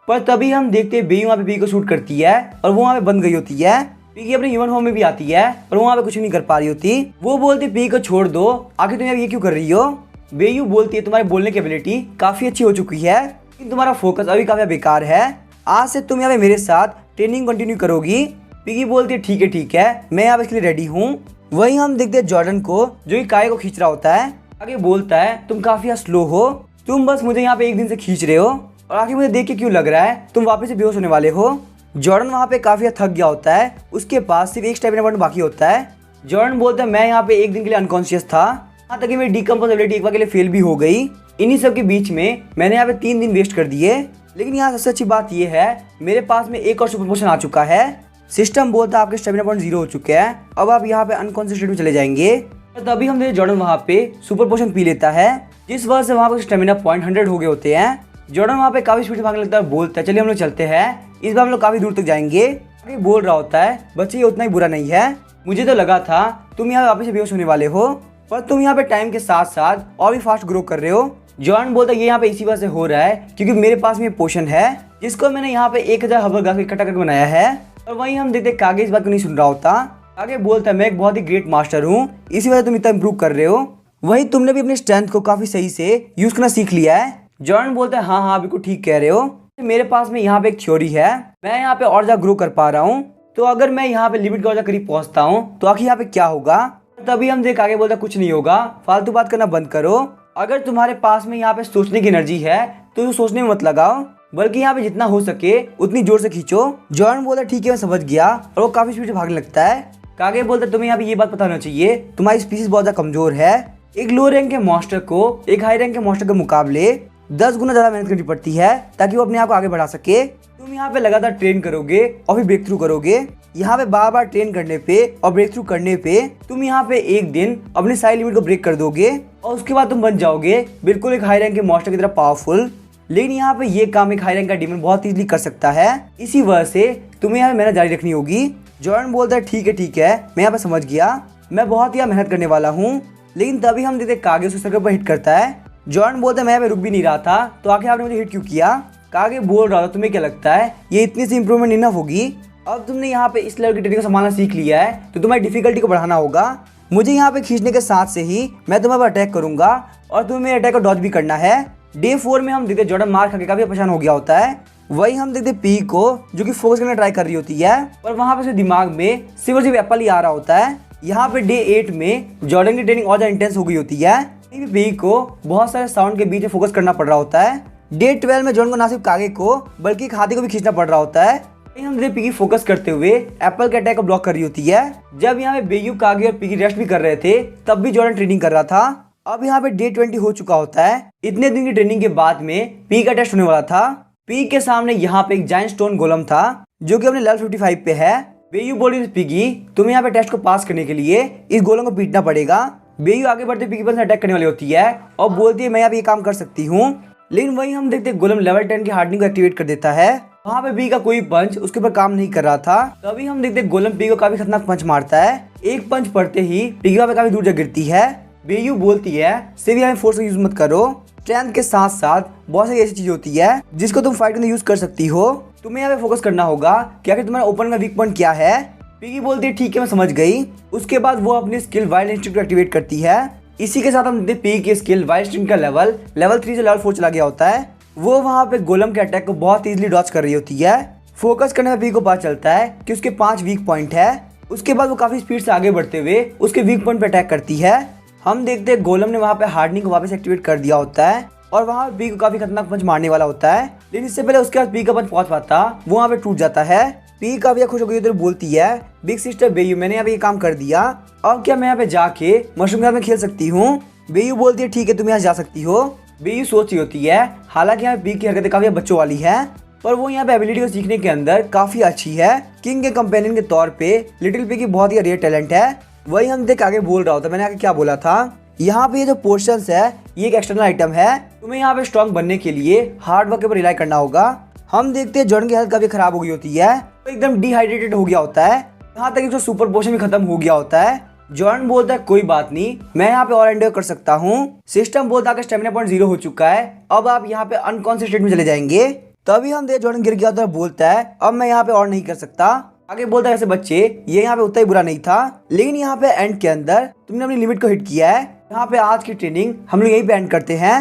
पर तभी हम देखते हैं बेयू वहाँ पे पिगी को शूट करती है और वो वहाँ पे बंद गई होती है। पिगी अपने ह्यूमन फॉर्म में भी आती है और वहाँ पे कुछ नहीं कर पा रही होती। वो बोलती पिगी को छोड़ दो, आखिर तुम ये क्यों कर रही हो। बेयू बोलती है तुम्हारी बोलने की एबिलिटी काफी अच्छी हो चुकी है, लेकिन तुम्हारा फोकस अभी काफी बेकार है। आज से तुम यहाँ पे मेरे साथ ट्रेनिंग कंटिन्यू करोगी। पिगी बोलती है ठीक है मैं यहाँ पे इसके लिए रेडी हूँ। वहीं हम देखते हैं जॉर्डन को जो कि काये को खींच रहा होता है। आगे बोलता है तुम काफी स्लो हो, तुम बस मुझे यहाँ पे एक दिन से खींच रहे हो और आखिर मुझे देख के क्यों लग रहा है तुम वापस से बेहोश होने वाले हो। जॉर्डन वहाँ पे काफी थक गया होता है, उसके पास सिर्फ एक स्टेमिना पॉइंट बाकी होता है। जॉर्डन बोलता है मैं यहाँ पे एक दिन के लिए अनकॉन्शियस था, यहाँ तक कि मेरी डिकम्पोज एबिलिटी एक बार के लिए फेल भी हो गई। इन्हीं सब के बीच में मैंने यहाँ पे 3 दिन वेस्ट कर दिए। लेकिन यहाँ सबसे अच्छी बात यह है मेरे पास में एक और सुपर पोशन आ चुका है। सिस्टम बोलता है आपके स्टेमिना पॉइंट 0 हो चुके हैं, अब आप यहाँ पे अनकॉन्शियस स्टेट में चले जाएंगे। तभी हम देखते जॉर्डन वहाँ पे सुपर पोशन पी लेता है, जिस वजह से वहाँ पे स्टेमिना पॉइंट 100 हो गए होते हैं। जॉर्डन वहाँ पे काफी स्पीड भागने लगता है, बोलता है चलिए हम लोग चलते हैं, इस बार हम लोग काफी दूर तक जाएंगे। आगे बोल रहा होता है बच्चे ये उतना ही बुरा नहीं है, मुझे तो लगा था तुम यहाँ वापस से बेहोश होने वाले हो, पर तुम यहाँ पे टाइम के साथ साथ और भी फास्ट ग्रो कर रहे हो। जॉर्डन बोलता है ये यहाँ पे इसी वजह से हो रहा है क्योंकि मेरे पास में पोशन है जिसको मैंने यहाँ पे 1000 हर्बल घास इकट्ठा करके बनाया है। और वहीं हम देखते कागे इस बात को नहीं सुन रहा होता। कागे बोलता है मैं एक बहुत ही ग्रेट मास्टर हूँ, इसी वजह से तुम इतना इम्प्रूव कर रहे हो। वहीं तुमने भी अपनी स्ट्रेंथ को काफी सही से यूज करना सीख लिया है। जॉर्डन बोलता है हाँ बिल्कुल ठीक कह रहे हो, मेरे पास में यहाँ पे एक थ्योरी है, मैं यहाँ पे और ज्यादा ग्रो कर पा रहा हूँ, तो अगर मैं यहाँ पे लिमिट के और ज्यादा करीब पहुंचता हूँ तो आखिर यहाँ पे क्या होगा। तभी हम देख आगे बोलता कुछ नहीं होगा, फालतू बात करना बंद करो। अगर तुम्हारे पास में यहाँ पे सोचने की एनर्जी है तो सोचने में मत लगाओ, बल्कि यहाँ पे जितना हो सके उतनी जोर से खींचो। जॉर्डन बोलता ठीक है मैं समझ गया और वो काफी स्पीड से भागने लगता है। कागे बोलता तुम्हें यहाँ पे ये बात पता होना चाहिए तुम्हारी स्पीसीज बहुत ज्यादा कमजोर है। एक लो रैंक के मॉन्स्टर को एक हाई रैंक के मॉन्स्टर के मुकाबले 10 गुना ज्यादा मेहनत करनी पड़ती है ताकि वो अपने आप को आगे बढ़ा सके। तुम यहाँ पे लगातार ट्रेन करोगे और फिर ब्रेक थ्रू करोगे। यहाँ पे बार बार ट्रेन करने पे और ब्रेक थ्रू करने पे तुम यहाँ पे एक दिन अपनी सारी लिमिट को ब्रेक कर दोगे और उसके बाद तुम बन जाओगे बिल्कुल एक हाई रैंक के मॉन्स्टर की तरह पावरफुल। लेकिन यहाँ पे ये काम एक हाई रैंक का डीमन बहुत इजीली कर सकता है, इसी वजह से तुम्हें यहाँ मेहनत जारी रखनी होगी। जॉर्डन बोलता है ठीक है मैं यहाँ पे समझ गया, मैं बहुत ही मेहनत करने वाला हूँ। लेकिन तभी हम देखते कागे उसके सर पर हिट करता है। जॉर्डन बोलता है मैं यहाँ पे रुक भी नहीं रहा था तो आखिर आपने मुझे हिट क्यों किया। कागे बोल रहा था तुम्हें क्या लगता है ये इतनी सी इंप्रूवमेंट इनफ होगी, अब तुमने यहाँ पे इस लेवल की ट्रेनिंग को संभालना सीख लिया है तो तुम्हारी डिफिकल्टी को बढ़ाना होगा। मुझे यहाँ पे खींचने के साथ से ही मैं तुम्हारे पर अटैक करूंगा और तुम्हें मेरे अटैक को डॉज भी करना है। डे 4 में हम देखते जॉर्डन मार खा के काफी परेशान हो गया होता है। वही हम देखते पी को जो कि फोकस करने ट्राई कर रही होती है, पर वहां पे उसके दिमाग में सिर्फ और सिर्फ एप्पल ही आ रहा होता है। यहाँ पे डे 8 में जॉर्डन की ट्रेनिंग और ज्यादा इंटेंस हो गई होती है। पी को बहुत सारे साउंड के बीच में फोकस करना पड़ रहा होता है। डे 12 में जॉर्डन को ना सिर्फ कागे को बल्कि एक हाथी को भी खींचना पड़ रहा होता है। हम देखते पिगी फोकस करते हुए एप्पल के अटैक को ब्लॉक कर रही होती है। जब यहाँ पे बेयू, कागे और पिगी रेस्ट भी कर रहे थे तब भी जॉर्डन ट्रेनिंग कर रहा था। अब यहाँ पे डे 20 हो चुका होता है। इतने दिन की ट्रेनिंग के बाद में पी का टेस्ट होने वाला था। पी के सामने यहाँ पे एक जायंट स्टोन गोलम था जो कि अपने लेवल 55 पे है। बेयू बोली पिगी तुम्हें यहाँ पे टेस्ट को पास करने के लिए इस गोलम को पीटना पड़ेगा। बेयू आगे बढ़ते पिगी पर अटैक करने वाली होती है और बोलती है मैं यहाँ पे ये काम कर सकती हूँ। लेकिन वही हम देखते गोलम लेवल 10 की हार्डनिंग को एक्टिवेट कर देता है। वहाँ पे पी का कोई पंच उसके ऊपर काम नहीं कर रहा था। तभी हम देखते गोलम पी को काफी खतरनाक पंच मारता है। एक पंच पड़ते ही पिगी वहाँ पे काफी दूर जा गिरती है। बेयू बोलती है सिर्फ फोर्स का यूज मत करो, स्ट्रेंथ के साथ साथ बहुत सारी ऐसी चीज होती है जिसको तुम फाइट में यूज कर सकती हो। तुम्हें यहाँ पे फोकस करना होगा कि आखिर तुम्हारा ओपन का वीक पॉइंट क्या है। पिगी बोलती है ठीक है मैं समझ गई। उसके बाद वो अपनी स्किल वाइल्ड इंस्टिंक्ट को एक्टिवेट करती है। इसी के साथ हम देखते हैं पिगी की स्किल वाइल्ड इंस्टिंक्ट का लेवल 3 से लेवल 4 चला गया होता है। वो वहाँ पे गोलम के अटैक को बहुत इजीली डॉच कर रही होती है। फोकस करने में पिगी को पता चलता है कि उसके 5 वीक पॉइंट है। उसके बाद वो काफी स्पीड से आगे बढ़ते हुए उसके वीक पॉइंट पे अटैक करती है। हम देखते हैं गोलम ने वहाँ पे हार्डनिंग को वापस एक्टिवेट कर दिया होता है और वहाँ पे पिगी को काफी खतरनाक पंच मारने वाला होता है, लेकिन इससे पहले उसके बाद पिगी का पंच पहुंच पाता वो वहाँ पे टूट जाता है। पिगी काफी खुश हो गई तो बोलती है बिग सिस्टर बेयू मैंने यहाँ पे ये काम कर दिया, अब क्या मैं यहाँ पे जाके मशरूम के साथ में खेल सकती हूँ। बेयू बोलती है ठीक है तुम यहाँ जा सकती हो। बेयू सोच रही होती है हालांकि यहाँ पिगी की हरकतें काफी बच्चों वाली है, पर वो यहाँ पे एबिलिटी को सीखने के अंदर काफी अच्छी है। किंग के कंपेनियन के तौर पे लिटिल पिगी बहुत ही रेयर टैलेंट है। वही हम देख आगे बोल रहा होता, मैंने आगे क्या बोला था, यहाँ पे ये जो पोर्शंस है ये एक एक्सटर्नल आइटम है। तुम्हें यहाँ पे स्ट्रॉन्ग बनने के लिए हार्ड वर्क पर रिलाई करना होगा। हम देखते हैं जॉर्डन की हेल्थ काफी खराब हो गई होती है, तो एकदम डिहाइड्रेटेड हो गया होता है, यहाँ तक कि सुपर पोशन भी खत्म हो गया होता है। जॉर्डन बोलता है कोई बात नहीं मैं यहाँ पे और एंडोर कर सकता हूँ। सिस्टम बोलता है स्टेमिना पॉइंट 0 हो चुका है, अब आप यहाँ पे अनकॉन्शियस स्टेट में चले जाएंगे। तभी हम देख जॉर्डन गिर गया होता है, बोलता है अब मैं यहाँ पे और नहीं कर सकता। आगे बोलता है ऐसे बच्चे ये यहाँ पे उतना ही बुरा नहीं था, लेकिन यहाँ पे एंड के अंदर तुमने अपनी लिमिट को हिट किया है। यहाँ पे आज की ट्रेनिंग हम लोग यहीं पे एंड करते हैं।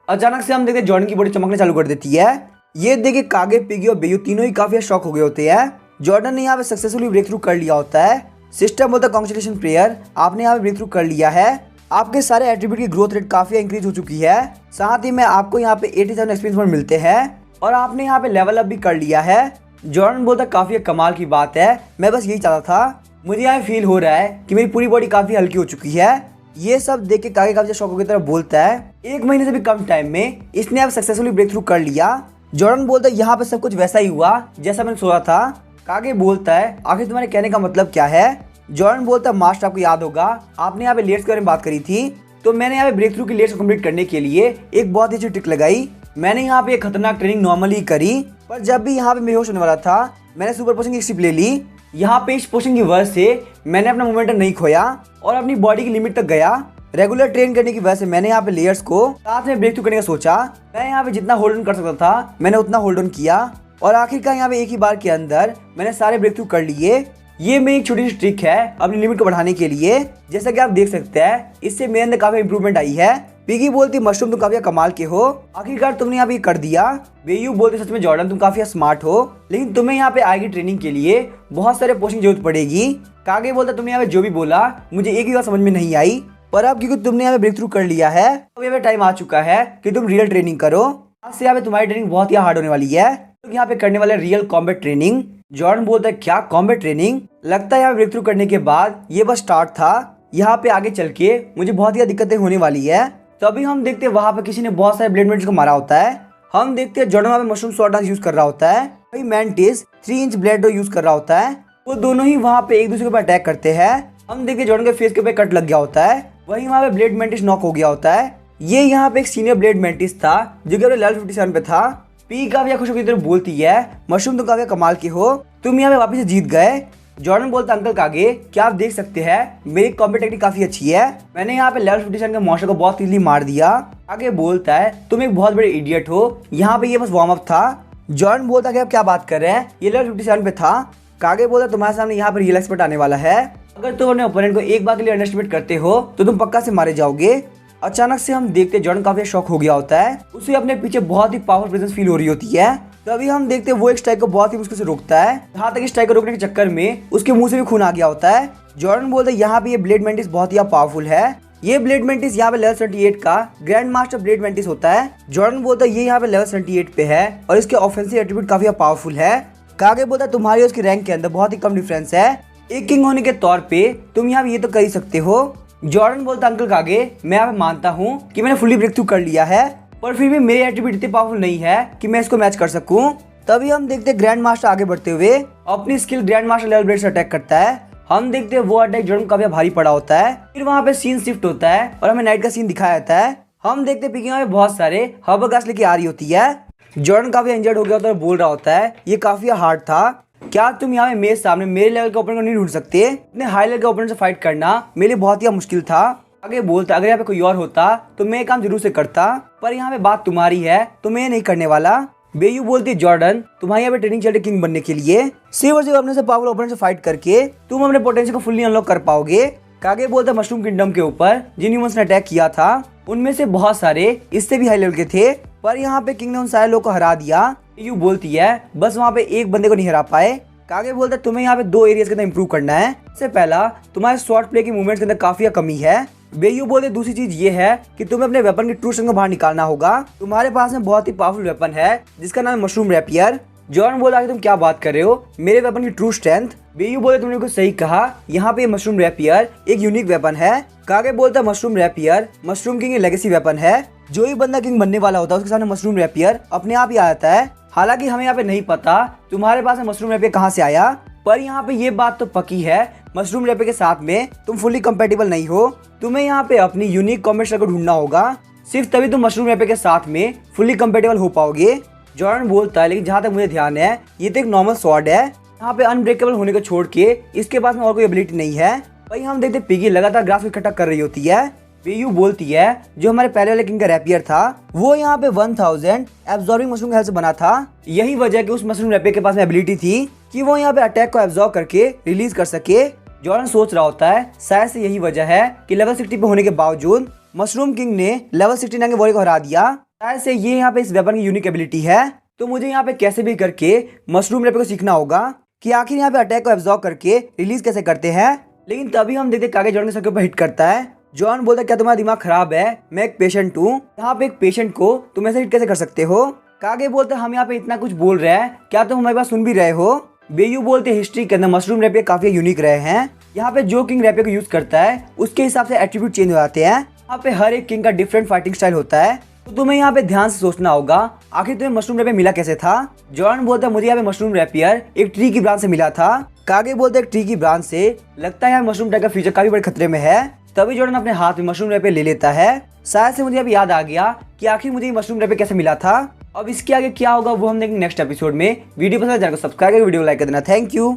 अचानक से हम देखते हैं जॉर्डन की बॉडी चमकने चालू कर देती है। ये देखे कागे पिगी और बेयू तीनों ही काफी शॉक हो गए होते हैं। जॉर्डन ने यहाँ पे सक्सेसफुली ब्रेक थ्रू कर लिया होता है। सिस्टम बोलता है कांग्रेचुलेशन प्लेयर आपने यहाँ पे ब्रेक थ्रू कर लिया है, आपके सारे एट्रीब्यूट की ग्रोथ रेट काफी इंक्रीज हो चुकी है, साथ ही में आपको यहाँ पे 87 एक्सपीरियंस पॉइंट मिलते हैं और आपने यहाँ पे लेवल अप भी कर लिया है। जॉर्डन बोलता काफी कमाल की बात है, मैं बस यही चाहता था, मुझे यहाँ फील हो रहा है कि मेरी पूरी बॉडी काफी हल्की हो चुकी है। ये सब देख के कागे काफी शौक की तरह बोलता है 1 महीने से भी कम टाइम में इसने अब सक्सेसफुली ब्रेक थ्रू कर लिया। जॉर्डन बोलता है यहाँ पे सब कुछ वैसा ही हुआ जैसा मैंने सोचा था। कागे बोलता है आखिर तुम्हारे कहने का मतलब क्या है। जॉर्डन बोलता है मास्टर आपको याद होगा आपने यहाँ पे लेयर्स के बारे में बात करी थी, तो मैंने यहाँ पे ब्रेक थ्रू की लेयर्स को कंप्लीट करने के लिए एक बहुत ही अच्छी ट्रिक लगाई। मैंने यहाँ पे एक खतरनाक ट्रेनिंग नॉर्मली करी, पर जब भी यहाँ पे बेहोश होने वाला था मैंने सुपर पोशन की स्टिप ले ली। यहाँ पे इस पोशन की वजह से मैंने अपना मोमेंटम नहीं खोया और अपनी बॉडी की लिमिट तक गया। रेगुलर ट्रेन करने की वजह से मैंने यहाँ पे लेयर्स को साथ में ब्रेक थ्रू करने का सोचा। मैं यहाँ पे जितना होल्ड ऑन कर सकता था मैंने उतना होल्ड ऑन किया और आखिरकार यहाँ पे एक ही बार के अंदर मैंने सारे ब्रेक थ्रू कर लिए। ये मेरी एक छोटी सी ट्रिक है अपनी लिमिट को बढ़ाने के लिए, जैसा कि आप देख सकते हैं इससे मेरे अंदर काफी इंप्रूवमेंट आई है। पिगी बोलती मशरूम तुम काफी कमाल के हो, आखिरकार तुमने यहाँ पे कर दिया। बेयू बोलती सच में जॉर्डन तुम काफी स्मार्ट हो, लेकिन तुम्हें यहाँ पे आएगी ट्रेनिंग के लिए बहुत सारे पोस्टिंग जरूरत पड़ेगी। कागे बोलता तुमने यहाँ पे जो भी बोला मुझे एक ही बात समझ में नहीं आई, पर अब क्योंकि तुमने यहाँ पे ब्रेक थ्रू कर लिया है तो यहाँ पे टाइम आ चुका है कि तुम रियल ट्रेनिंग करो। आज से यहाँ पे तुम्हारी ट्रेनिंग बहुत ही हार्ड होने वाली है, तो यहाँ पे करने वाले रियल कॉम्बैट ट्रेनिंग। जॉर्डन बोलता है क्या कॉम्बैट ट्रेनिंग, लगता है यहाँ ब्रेक थ्रू करने के बाद ये बस स्टार्ट था, यहाँ पे आगे चल के मुझे बहुत ही दिक्कतें होने वाली है। तभी हम देखते हैं वहाँ पे किसी ने बहुत सारे ब्लेड मेंटिस को मारा होता है। हम देखते हैं जॉर्डन वहाँ पे मशरूम स्वॉर्ड डांस यूज कर रहा होता है, वही मैंटिस 3 इंच ब्लेड यूज कर रहा होता है। वो दोनों ही वहाँ पे एक दूसरे के ऊपर अटैक करते हैं। हम देखते हैं जॉर्डन के फेस के ऊपर कट लग गया होता है, वही वहाँ पे ब्लेड मेंटिस नॉक हो गया होता है। ये यहाँ पे एक सीनियर ब्लेड मेंटिस था जो कि अपने लेवल 57 पे था। पी काफी खुश होकर बोलती है मशरूम तुम काफी कमाल के हो, तुम यहाँ पे वापस जीत गए। जॉर्डन बोलता अंकल कागे क्या आप देख सकते हैं मेरी कॉम्बैट टेक्निक काफी अच्छी है, मैंने यहाँ पे लेवल 57 के मॉन्स्टर को बहुत इजीली मार दिया। आगे बोलता है तुम एक बहुत बड़े इडियट हो, यहाँ पे ये बस वार्म अप था। जॉर्डन बोलता है आप क्या बात कर रहे हैं, ये लेवल 57 पे था। कागे बोलता तुम्हारे सामने यहाँ पर रियल एक्सपर्ट आने वाला है, अगर तुम अपने ओपोनेंट को एक बार के लिए अंडरएस्टिमेट करते हो तो तुम पक्का से मारे जाओगे। अचानक से हम देखते जॉर्डन काफी शॉक हो गया होता है, उसे अपने पीछे बहुत ही पावरफुल प्रेजेंस फील हो रही होती है। तभी हम देखते वो एक स्ट्राइक को बहुत ही मुश्किल से रोकता है, यहाँ तक स्ट्राइक को रोकने के चक्कर में उसके मुंह से भी खून आ गया होता है। जॉर्डन बोलता है यहाँ पे ये ब्लेड मेंटिस बहुत ही पावरफुल है, ये ब्लेड मेंटिस यहाँ पे लेवल 78 का ग्रैंड मास्टर ब्लेड मेंटिस होता है। जॉर्डन बोलता है ये यहाँ पे लेवल 78 पे है और इसके ऑफेंसिव एट्रीब्यूट काफी पावरफुल है। कागे बोलता है तुम्हारी उसकी रैंक के अंदर बहुत ही कम डिफरेंस है, एक किंग होने के तौर पे तुम यहाँ ये तो कर ही सकते हो। जॉर्डन बोलता अंकल कागे मैं यहाँ पे मानता हूँ कि मैंने फुली ब्रेक थ्रू कर लिया है, पर फिर भी मेरे एट्रीब्यूट इतने पावरफुल नहीं है कि मैं इसको मैच कर सकूं। तभी हम देखते ग्रैंड मास्टर आगे बढ़ते हुए अपनी skill grand master level blade से अटैक करता है। हम देखते हैं वो अटैक जॉर्डन काफी भारी पड़ा होता है। फिर वहाँ पे सीन शिफ्ट होता है और हमें नाइट का सीन दिखाया जाता है। हम देखते पिगी में बहुत सारे हर्बल घास लेके आ रही होती है। जॉर्डन काफी इंजर्ड हो गया होता है और बोल रहा होता है ये काफी हार्ड था, क्या तुम यहाँ पे मेरे सामने मेरे लेवल के ओपोनेंट को नहीं ढूंढ सकते, इतने हाई लेवल के ओपोनेंट से फाइट करना मेरे लिए बहुत ही मुश्किल था। आगे बोलता अगर यहाँ पे कोई और होता तो मैं ये काम जरूर से करता, पर यहाँ पे बात तुम्हारी है तो मैं नहीं करने वाला। बेयू बोलती जॉर्डन तुम्हारी यहाँ पे ट्रेनिंग चल रही किंग बनने के लिए, सिर्फ और सिर्फ अपने से पावरफुल ओपोनेंट से फाइट करके तुम अपने पोटेंशियल को फुल्ली अनलॉक कर पाओगे। कागे बोलता मशरूम किंगडम के ऊपर जिन ह्यूमंस ने अटैक किया था उनमें से बहुत सारे इससे भी हाई लेवल के थे, पर यहाँ पे किंग ने उन सारे लोगों को हरा दिया। बेयू बोलती है बस वहाँ पे एक बंदे को नहीं हरा पाए। कागे बोलता है तुम्हें यहाँ पे 2 एरियाज के अंदर इंप्रूव करना है। सबसे पहला तुम्हारे शॉर्ट प्ले की मूवमेंट्स के अंदर काफी कमी है। बेयू बोलते दूसरी चीज ये है कि तुम्हें अपने वेपन की ट्रू स्ट्रेंथ को बाहर निकालना होगा। तुम्हारे पास में बहुत ही पावरफुल वेपन है जिसका नाम है मशरूम रैपियर। जॉर्डन बोला कि तुम क्या बात कर रहे हो, मेरे वेपन की ट्रू स्ट्रेंथ। बेयू बोले तुमने कुछ सही कहा, यहाँ पे मशरूम रैपियर एक यूनिक वेपन है। कागे बोलता mushroom rapier mushroom king legacy weapon है। जो ही बंदा किंग बनने वाला होता है उसके सामने मशरूम रैपियर अपने आप ही आ जाता है। हालांकि हमें यहाँ पे नहीं पता तुम्हारे पास में मशरूम रैपियर कहाँ से आया, पर यहाँ पे ये बात तो पक्की है मशरूम रैपियर के साथ में तुम फुली कंपेटेबल नहीं हो। तुम्हें यहाँ पे अपनी यूनिक कॉम्बिनेशन को ढूंढना होगा, सिर्फ तभी तुम मशरूम रैपियर के साथ में फुली कंपेटेबल हो पाओगे। जॉर्डन बोलता है लेकिन जहाँ तक मुझे ध्यान है ये तो एक नॉर्मल स्वॉर्ड है, यहाँ पे अनब्रेकेबल होने को छोड़ के इसके पास में और कोई एबिलिटी नहीं है। वही हम देखते पिगी लगातार ग्रास को इकट्ठा कर रही होती है। बेयू बोलती है जो हमारे पहले वाले किंग का रैपियर था वो यहाँ पे 1000 एब्जॉर्बिंग मशरूम के हेल्प से बना था। यही वजह कि उस मशरूम रैपियर के पास में एबिलिटी थी कि वो यहाँ पे अटैक को एब्जॉर्ब करके रिलीज कर सके। जॉर्डन सोच रहा होता है शायद से यही वजह है कि लेवल 60 पे होने के बावजूद मशरूम किंग ने लेवल 69 के वॉरियर को हरा दिया। शायद से ये यहाँ पे इस वेपन की यूनिक एबिलिटी है। तो मुझे यहाँ पे कैसे भी करके मशरूम रैपियर को सीखना होगा कि आखिर यहाँ पे अटैक को एब्जॉर्ब करके रिलीज कैसे करते हैं। लेकिन तभी हम देखते कागे जॉर्डन के सर के ऊपर हिट करता है। जॉन बोलता है क्या तुम्हारा दिमाग खराब है, मैं एक पेशेंट हूँ, यहाँ पे एक पेशेंट को तुम ऐसे हिट कैसे कर सकते हो। कागे बोलते हम यहाँ पे इतना कुछ बोल रहे हैं, क्या तुम हमारी बात सुन भी रहे हो। बेयू बोलते हिस्ट्री के अंदर मशरूम रैपियर काफी यूनिक रहे हैं। यहाँ पे जो किंग रैपियर को यूज करता है उसके हिसाब से एट्रीब्यूट चेंज हो जाते हैं। यहाँ पे हर एक किंग का डिफरेंट फाइटिंग स्टाइल होता है, तो तुम्हें यहाँ पे ध्यान से सोचना होगा आखिर तुम्हें मशरूम रैपियर मिला कैसे था। जॉन बोलता है मुझे यहाँ पे मशरूम रैपियर एक ट्री की ब्रांच से मिला था। कागे बोलते एक ट्री की ब्रांच से लगता है यार मशरूम टाइप का फ्यूचर काफी बड़े खतरे में है। तभी जॉर्डन अपने हाथ में मशरूम रैपियर ले लेता है। शायद से मुझे अभी याद आ गया कि आखिर मुझे मशरूम रैपियर कैसे मिला था। अब इसके आगे क्या होगा वो हम देखेंगे नेक्स्ट एपिसोड में। वीडियो पसंद है चैनल को सब्सक्राइब करके वीडियो को लाइक कर देना। Thank you.